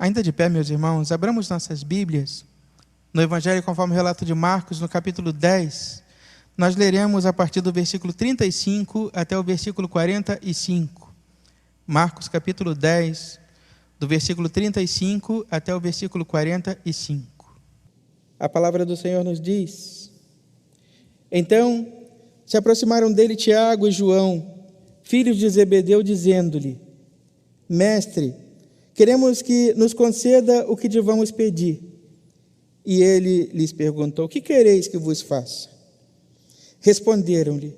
Ainda de pé, meus irmãos, abramos nossas Bíblias no Evangelho conforme o relato de Marcos, no capítulo 10. Nós leremos a partir do versículo 35 até o versículo 45. Marcos, capítulo 10, do versículo 35 até o versículo 45. A palavra do Senhor nos diz: Então se aproximaram dele Tiago e João, filhos de Zebedeu, dizendo-lhe: Mestre, queremos que nos conceda o que te vamos pedir. E ele lhes perguntou: Que quereis que vos faça? Responderam-lhe: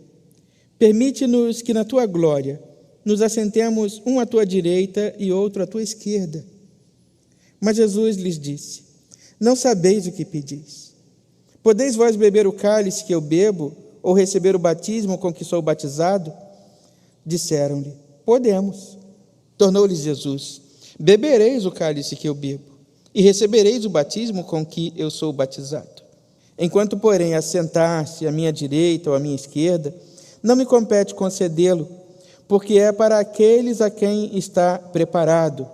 Permite-nos que na tua glória nos assentemos um à tua direita e outro à tua esquerda. Mas Jesus lhes disse: Não sabeis o que pedis. Podeis vós beber o cálice que eu bebo, ou receber o batismo com que sou batizado? Disseram-lhe: Podemos. Tornou-lhes Jesus: Bebereis o cálice que eu bebo, e recebereis o batismo com que eu sou batizado. Enquanto, porém, assentar-se à minha direita ou à minha esquerda, não me compete concedê-lo, porque é para aqueles a quem está preparado.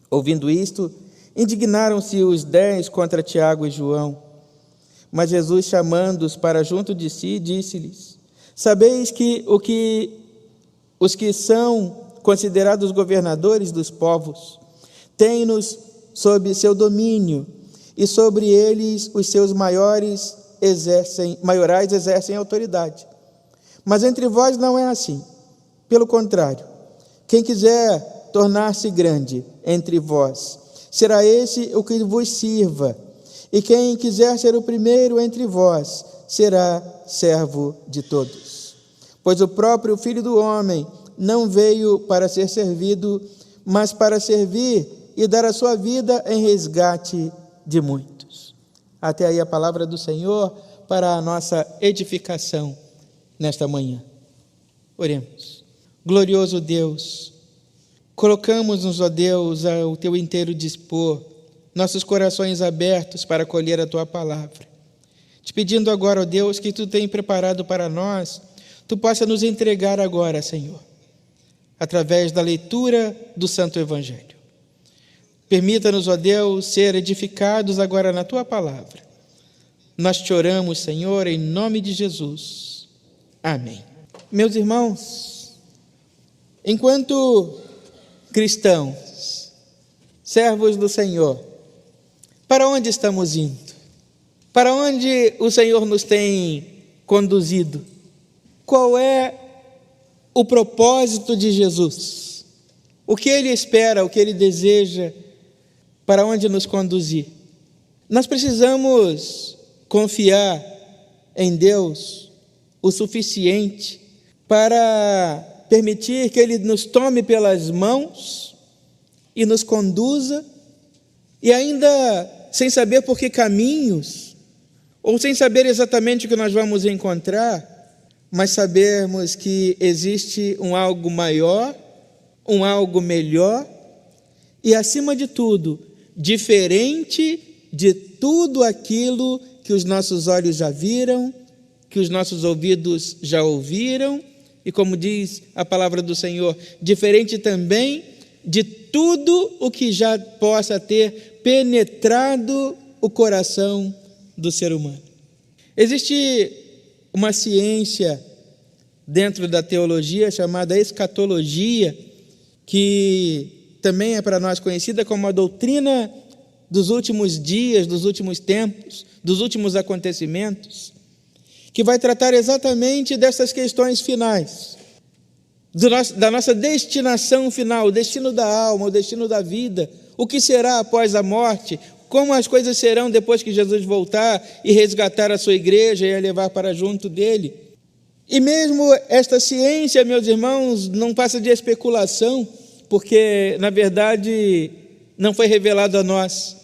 Ouvindo isto, indignaram-se os 10 contra Tiago e João. Mas Jesus, chamando-os para junto de si, disse-lhes: Sabeis que os que são considerados governadores dos povos têm-nos sob seu domínio, e sobre eles os seus maiorais exercem autoridade. Mas entre vós não é assim. Pelo contrário, quem quiser tornar-se grande entre vós, será esse o que vos sirva, e quem quiser ser o primeiro entre vós, será servo de todos. Pois o próprio Filho do Homem não veio para ser servido, mas para servir e dar a sua vida em resgate de muitos. Até aí a palavra do Senhor para a nossa edificação nesta manhã. Oremos. Glorioso Deus, colocamos-nos, ó Deus, ao teu inteiro dispor, nossos corações abertos para acolher a tua palavra. Te pedindo agora, ó Deus, que tu tem preparado para nós, tu possa nos entregar agora, Senhor, através da leitura do Santo Evangelho. Permita-nos, ó Deus, ser edificados agora na tua palavra. Nós te oramos, Senhor, em nome de Jesus. Amém. Meus irmãos, enquanto cristãos, servos do Senhor, para onde estamos indo? Para onde o Senhor nos tem conduzido? Qual é o propósito de Jesus? O que Ele espera, o que Ele deseja, para onde nos conduzir? Nós precisamos confiar em Deus o suficiente para permitir que Ele nos tome pelas mãos e nos conduza, e ainda sem saber por que caminhos, ou sem saber exatamente o que nós vamos encontrar, mas sabermos que existe um algo maior, um algo melhor, e acima de tudo, diferente de tudo aquilo que os nossos olhos já viram, que os nossos ouvidos já ouviram, e como diz a palavra do Senhor, diferente também de tudo o que já possa ter penetrado o coração do ser humano. Existe uma ciência dentro da teologia chamada escatologia, que também é para nós conhecida como a doutrina dos últimos dias, dos últimos tempos, dos últimos acontecimentos, que vai tratar exatamente dessas questões finais, da nossa destinação final, o destino da alma, o destino da vida, o que será após a morte, como as coisas serão depois que Jesus voltar e resgatar a sua igreja e a levar para junto dele. E mesmo esta ciência, meus irmãos, não passa de especulação, porque, na verdade, não foi revelado a nós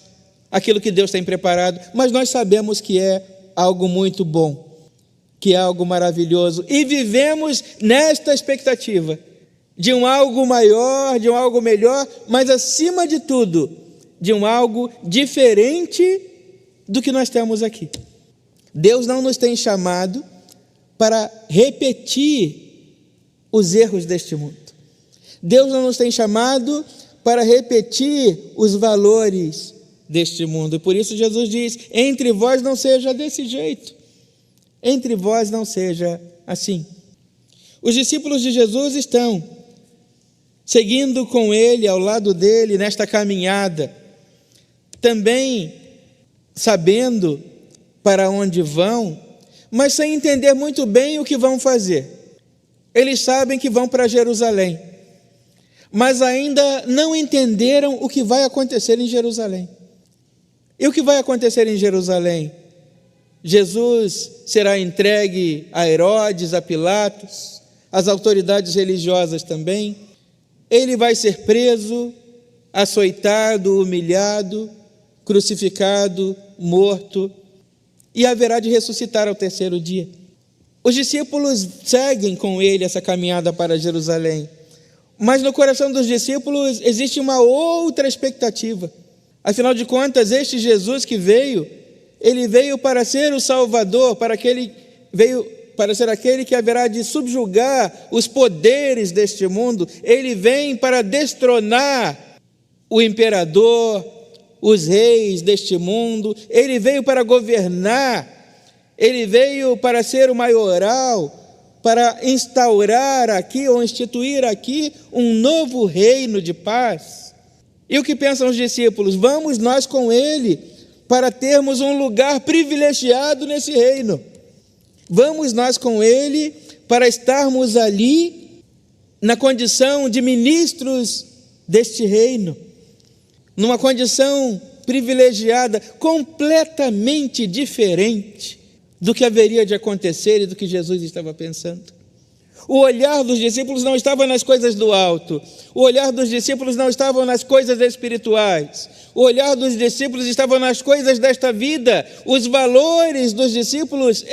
aquilo que Deus tem preparado, mas nós sabemos que é algo muito bom, que é algo maravilhoso, e vivemos nesta expectativa de um algo maior, de um algo melhor, mas, acima de tudo, de um algo diferente do que nós temos aqui. Deus não nos tem chamado para repetir os erros deste mundo. Deus não nos tem chamado para repetir os valores deste mundo. E por isso Jesus diz: entre vós não seja desse jeito, entre vós não seja assim. Os discípulos de Jesus estão seguindo com ele, ao lado dele, nesta caminhada, também sabendo para onde vão, mas sem entender muito bem o que vão fazer. Eles sabem que vão para Jerusalém, mas ainda não entenderam o que vai acontecer em Jerusalém. E o que vai acontecer em Jerusalém? Jesus será entregue a Herodes, a Pilatos, às autoridades religiosas também. Ele vai ser preso, açoitado, humilhado, crucificado, morto, e haverá de ressuscitar ao terceiro dia. Os discípulos seguem com ele essa caminhada para Jerusalém, mas no coração dos discípulos existe uma outra expectativa. Afinal de contas, este Jesus que veio, ele veio para ser o Salvador, veio para ser aquele que haverá de subjugar os poderes deste mundo. Ele vem para destronar o imperador, os reis deste mundo. Ele veio para governar, ele veio para ser o maioral, para instaurar aqui ou instituir aqui um novo reino de paz. E o que pensam os discípulos? Vamos nós com ele para termos um lugar privilegiado nesse reino. Vamos nós com ele para estarmos ali na condição de ministros deste reino, numa condição privilegiada, completamente diferente do que haveria de acontecer e do que Jesus estava pensando. O olhar dos discípulos não estava nas coisas do alto, o olhar dos discípulos não estava nas coisas espirituais, o olhar dos discípulos estava nas coisas desta vida. Os valores dos discípulos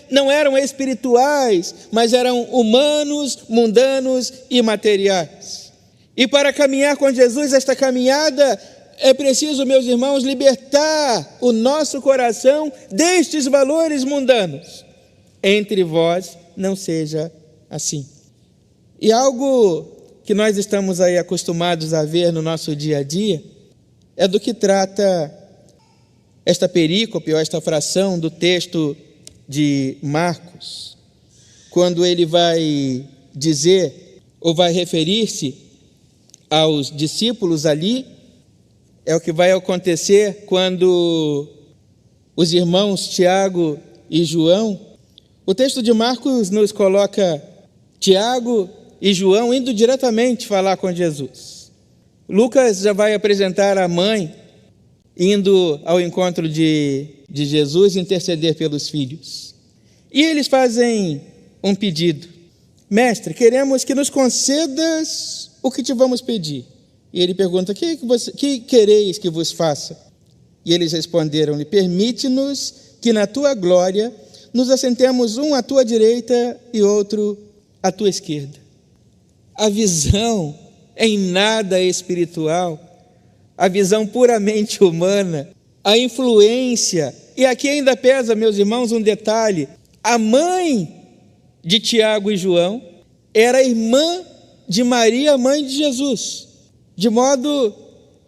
não eram espirituais, mas eram humanos, mundanos e materiais. E para caminhar com Jesus, esta caminhada, é preciso, meus irmãos, libertar o nosso coração destes valores mundanos. Entre vós não seja assim. E algo que nós estamos aí acostumados a ver no nosso dia a dia é do que trata esta perícope, ou esta fração do texto de Marcos, quando ele vai dizer, ou vai referir-se aos discípulos ali. É o que vai acontecer quando os irmãos Tiago e João, o texto de Marcos nos coloca Tiago e João indo diretamente falar com Jesus. Lucas já vai apresentar a mãe indo ao encontro de Jesus interceder pelos filhos. E eles fazem um pedido: mestre, queremos que nos concedas o que te vamos pedir. E ele pergunta: que quereis que vos faça? E eles responderam-lhe: permite-nos que na tua glória nos assentemos um à tua direita e outro à tua esquerda. A visão em nada espiritual, a visão puramente humana, a influência. E aqui ainda pesa, meus irmãos, um detalhe: a mãe de Tiago e João era irmã de Maria, mãe de Jesus, de modo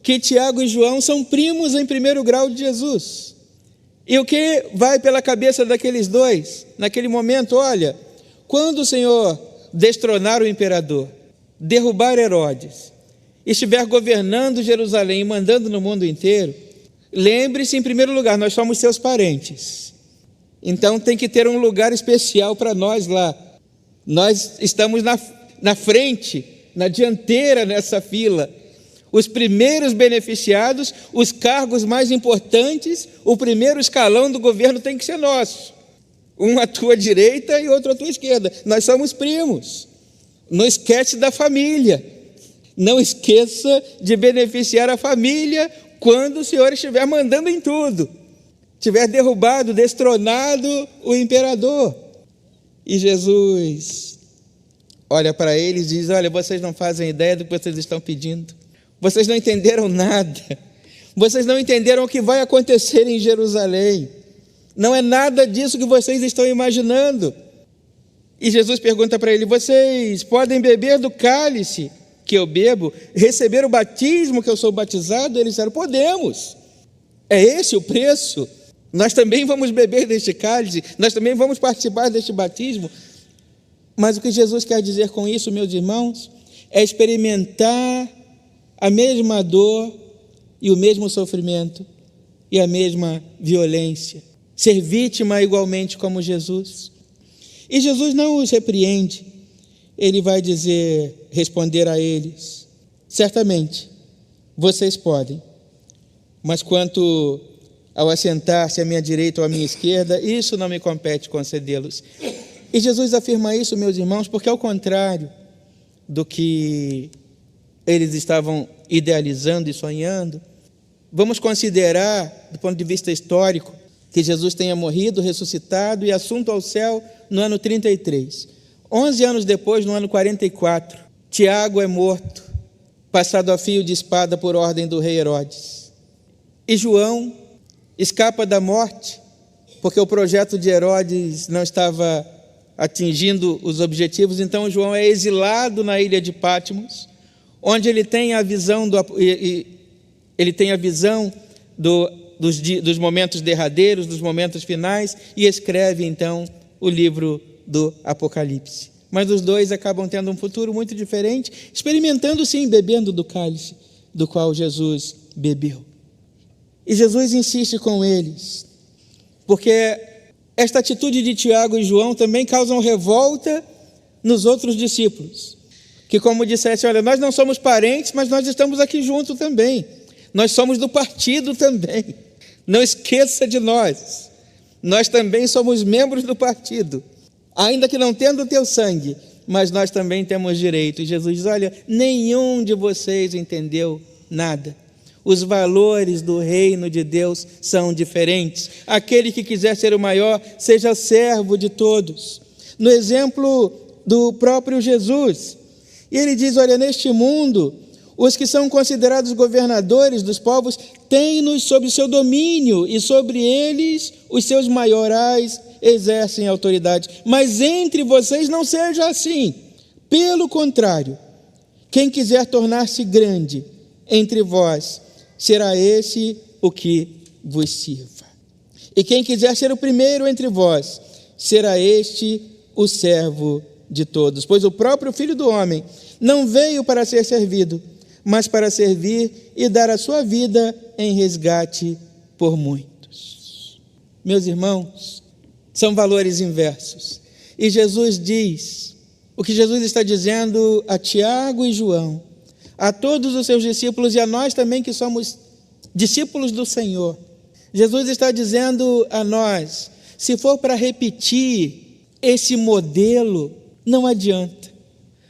que Tiago e João são primos em primeiro grau de Jesus. E o que vai pela cabeça daqueles dois naquele momento? Olha, quando o Senhor destronar o imperador, derrubar Herodes, estiver governando Jerusalém e mandando no mundo inteiro, lembre-se, em primeiro lugar, nós somos seus parentes. Então tem que ter um lugar especial para nós lá. Nós estamos na frente, na dianteira nessa fila. Os primeiros beneficiados, os cargos mais importantes, o primeiro escalão do governo tem que ser nosso. Um à tua direita e outro à tua esquerda. Nós somos primos. Não esquece da família. Não esqueça de beneficiar a família quando o Senhor estiver mandando em tudo. Tiver derrubado, destronado o imperador. E Jesus olha para eles e diz: olha, vocês não fazem ideia do que vocês estão pedindo. Vocês não entenderam nada. Vocês não entenderam o que vai acontecer em Jerusalém. Não é nada disso que vocês estão imaginando. E Jesus pergunta para ele: vocês podem beber do cálice que que eu bebo, receber o batismo que eu sou batizado? Eles disseram: podemos. É esse o preço? Nós também vamos beber deste cálice, nós também vamos participar deste batismo. Mas o que Jesus quer dizer com isso, meus irmãos, é experimentar a mesma dor e o mesmo sofrimento e a mesma violência, ser vítima igualmente como Jesus. E Jesus não os repreende, ele vai responder a eles: certamente vocês podem, mas quanto ao assentar-se à minha direita ou à minha esquerda, isso não me compete concedê-los. E Jesus afirma isso, meus irmãos, porque ao contrário do que eles estavam idealizando e sonhando, vamos considerar, do ponto de vista histórico, que Jesus tenha morrido, ressuscitado e assunto ao céu no ano 33. 11 anos depois, no ano 44, Tiago é morto, passado a fio de espada por ordem do rei Herodes. E João escapa da morte, porque o projeto de Herodes não estava atingindo os objetivos. Então João é exilado na ilha de Patmos, onde ele tem a visão dos momentos derradeiros, dos momentos finais, e escreve então o livro do Apocalipse. Mas os dois acabam tendo um futuro muito diferente, experimentando sim, bebendo do cálice do qual Jesus bebeu. E Jesus insiste com eles, porque esta atitude de Tiago e João também causam revolta nos outros discípulos, que como dissessem: olha, nós não somos parentes, mas nós estamos aqui junto também, nós somos do partido também, não esqueça de nós, nós também somos membros do partido, ainda que não tendo o teu sangue, mas nós também temos direito. E Jesus diz: olha, nenhum de vocês entendeu nada. Os valores do reino de Deus são diferentes. Aquele que quiser ser o maior, seja servo de todos. No exemplo do próprio Jesus, ele diz: olha, neste mundo, os que são considerados governadores dos povos têm-nos sob seu domínio, e sobre eles os seus maiorais exercem autoridade. Mas entre vocês não seja assim. Pelo contrário, quem quiser tornar-se grande entre vós, será esse o que vos sirva. E quem quiser ser o primeiro entre vós, será este o servo de todos. Pois o próprio Filho do Homem não veio para ser servido, mas para servir e dar a sua vida em resgate por muitos. Meus irmãos, são valores inversos. E Jesus diz, o que Jesus está dizendo a Tiago e João, a todos os seus discípulos e a nós também que somos discípulos do Senhor. Jesus está dizendo a nós: se for para repetir esse modelo, não adianta.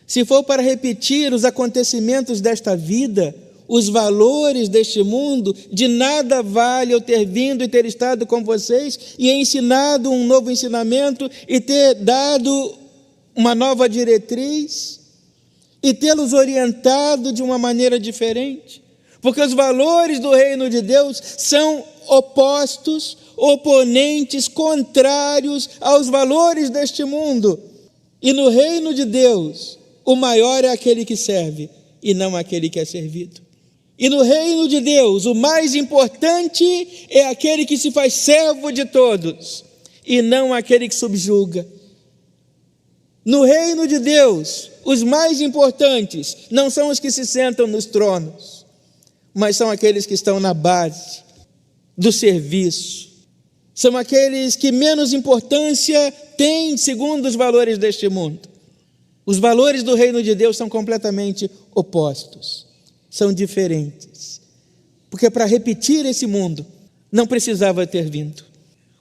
Se for para repetir os acontecimentos desta vida, os valores deste mundo, de nada vale eu ter vindo e ter estado com vocês e ensinado um novo ensinamento e ter dado uma nova diretriz e tê-los orientado de uma maneira diferente, porque os valores do reino de Deus são opostos, oponentes, contrários aos valores deste mundo. E no reino de Deus, o maior é aquele que serve e não aquele que é servido. E no reino de Deus, o mais importante é aquele que se faz servo de todos e não aquele que subjuga. No reino de Deus, os mais importantes não são os que se sentam nos tronos, mas são aqueles que estão na base do serviço. São aqueles que menos importância têm segundo os valores deste mundo. Os valores do reino de Deus são completamente opostos, são diferentes. Porque para repetir esse mundo, não precisava ter vindo.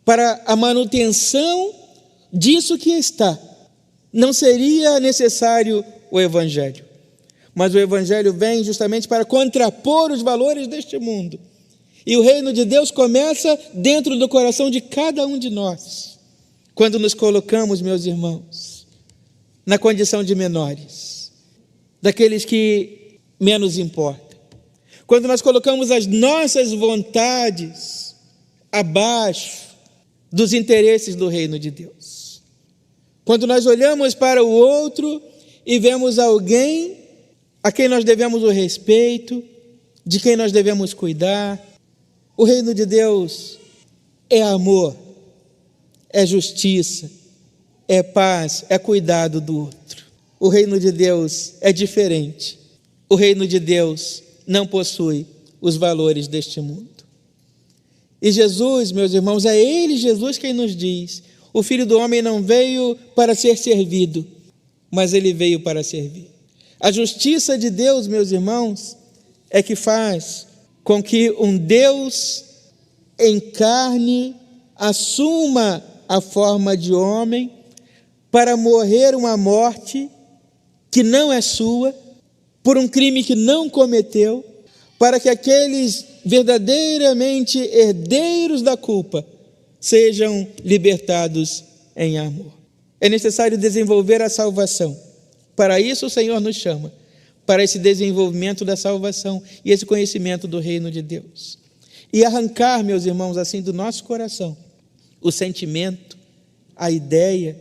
Para a manutenção disso que está, não seria necessário o Evangelho. Mas o Evangelho vem justamente para contrapor os valores deste mundo. E o reino de Deus começa dentro do coração de cada um de nós, quando nos colocamos, meus irmãos, na condição de menores, daqueles que menos importam. Quando nós colocamos as nossas vontades abaixo dos interesses do reino de Deus. Quando nós olhamos para o outro e vemos alguém a quem nós devemos o respeito, de quem nós devemos cuidar. O reino de Deus é amor, é justiça, é paz, é cuidado do outro. O reino de Deus é diferente. O reino de Deus não possui os valores deste mundo. E Jesus, meus irmãos, é Ele, Jesus, quem nos diz: o Filho do Homem não veio para ser servido, mas Ele veio para servir. A justiça de Deus, meus irmãos, é que faz com que um Deus encarne, assuma a forma de homem para morrer uma morte que não é sua, por um crime que não cometeu, para que aqueles verdadeiramente herdeiros da culpa sejam libertados em amor. É necessário desenvolver a salvação. Para isso o Senhor nos chama, para esse desenvolvimento da salvação e esse conhecimento do reino de Deus. E arrancar, meus irmãos, assim do nosso coração, o sentimento, a ideia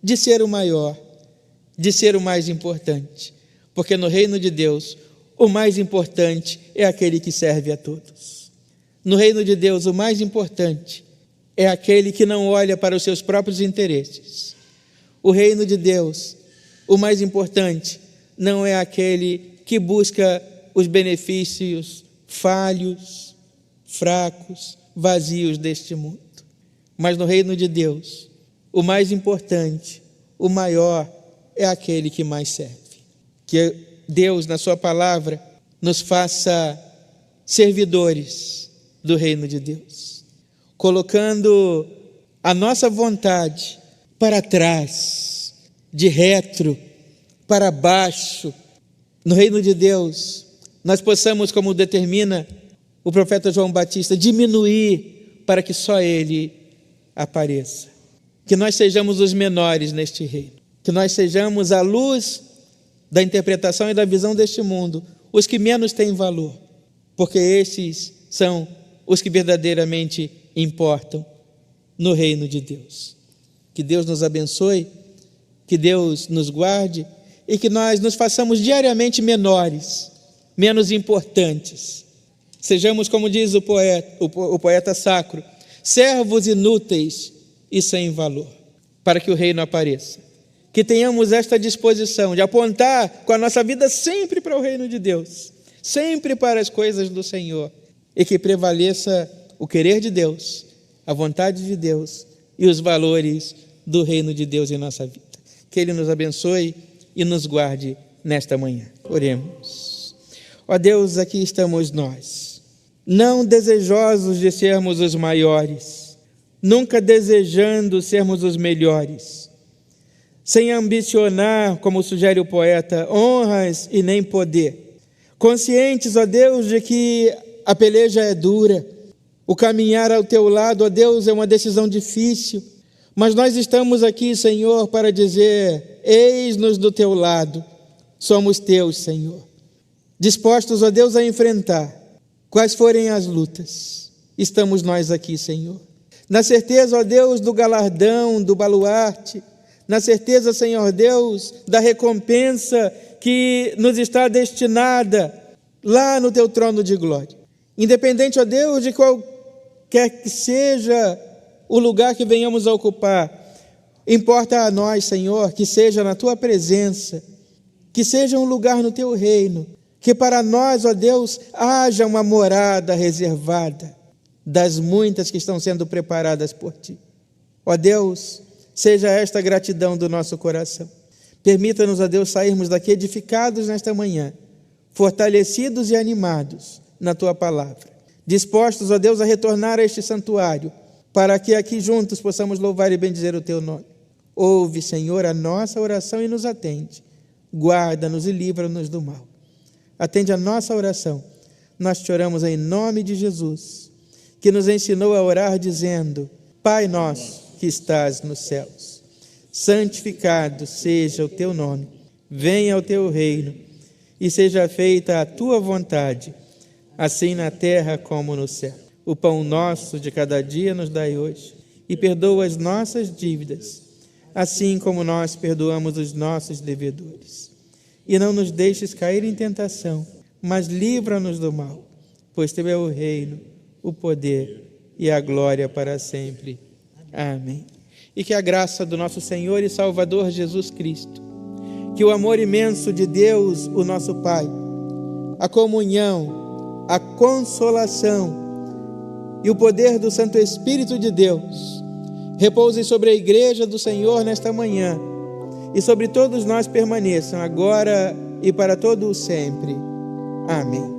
de ser o maior, de ser o mais importante. Porque no reino de Deus, o mais importante é aquele que serve a todos. No reino de Deus, o mais importante é aquele que não olha para os seus próprios interesses. O reino de Deus, o mais importante, não é aquele que busca os benefícios falhos, fracos, vazios deste mundo. Mas no reino de Deus, o mais importante, o maior, é aquele que mais serve. Que Deus, na sua palavra, nos faça servidores do reino de Deus, colocando a nossa vontade para trás, de retro, para baixo. No reino de Deus, nós possamos, como determina o profeta João Batista, diminuir para que só Ele apareça. Que nós sejamos os menores neste reino. Que nós sejamos, à luz da interpretação e da visão deste mundo, os que menos têm valor. Porque esses são os que verdadeiramente importam no reino de Deus. Que Deus nos abençoe, que Deus nos guarde e que nós nos façamos diariamente menores, menos importantes. Sejamos, como diz o poeta sacro, servos inúteis e sem valor, para que o reino apareça. Que tenhamos esta disposição de apontar com a nossa vida sempre para o reino de Deus, sempre para as coisas do Senhor, e que prevaleça o querer de Deus, a vontade de Deus e os valores do reino de Deus em nossa vida. Que Ele nos abençoe e nos guarde nesta manhã. Oremos. Ó Deus, aqui estamos nós, não desejosos de sermos os maiores, nunca desejando sermos os melhores, sem ambicionar, como sugere o poeta, honras e nem poder. Conscientes, ó Deus, de que a peleja é dura, o caminhar ao Teu lado, ó Deus, é uma decisão difícil, mas nós estamos aqui, Senhor, para dizer: eis-nos do Teu lado, somos Teus, Senhor. Dispostos, ó Deus, a enfrentar quais forem as lutas, estamos nós aqui, Senhor. Na certeza, ó Deus, do galardão, do baluarte, na certeza, Senhor Deus, da recompensa que nos está destinada lá no Teu trono de glória. Independente, ó Deus, de qualquer que seja o lugar que venhamos a ocupar, importa a nós, Senhor, que seja na Tua presença, que seja um lugar no Teu reino, que para nós, ó Deus, haja uma morada reservada das muitas que estão sendo preparadas por Ti. Ó Deus, seja esta gratidão do nosso coração. Permita-nos, ó Deus, sairmos daqui edificados nesta manhã, fortalecidos e animados na Tua palavra, dispostos, ó Deus, a retornar a este santuário, para que aqui juntos possamos louvar e bendizer o Teu nome. Ouve, Senhor, a nossa oração e nos atende. Guarda-nos e livra-nos do mal. Atende a nossa oração. Nós te oramos em nome de Jesus, que nos ensinou a orar dizendo: Pai nosso que estás nos céus, santificado seja o Teu nome. Venha o Teu reino e seja feita a Tua vontade, assim na terra como no céu. O pão nosso de cada dia nos dai hoje, e perdoa as nossas dívidas, assim como nós perdoamos os nossos devedores. e não nos deixes cair em tentação, mas livra-nos do mal, pois teu é o reino, o poder e a glória para sempre. Amém. E que a graça do nosso Senhor e Salvador Jesus Cristo, que o amor imenso de Deus, o nosso Pai, a comunhão, a consolação e o poder do Santo Espírito de Deus repousem sobre a Igreja do Senhor nesta manhã e sobre todos nós permaneçam agora e para todo o sempre. Amém.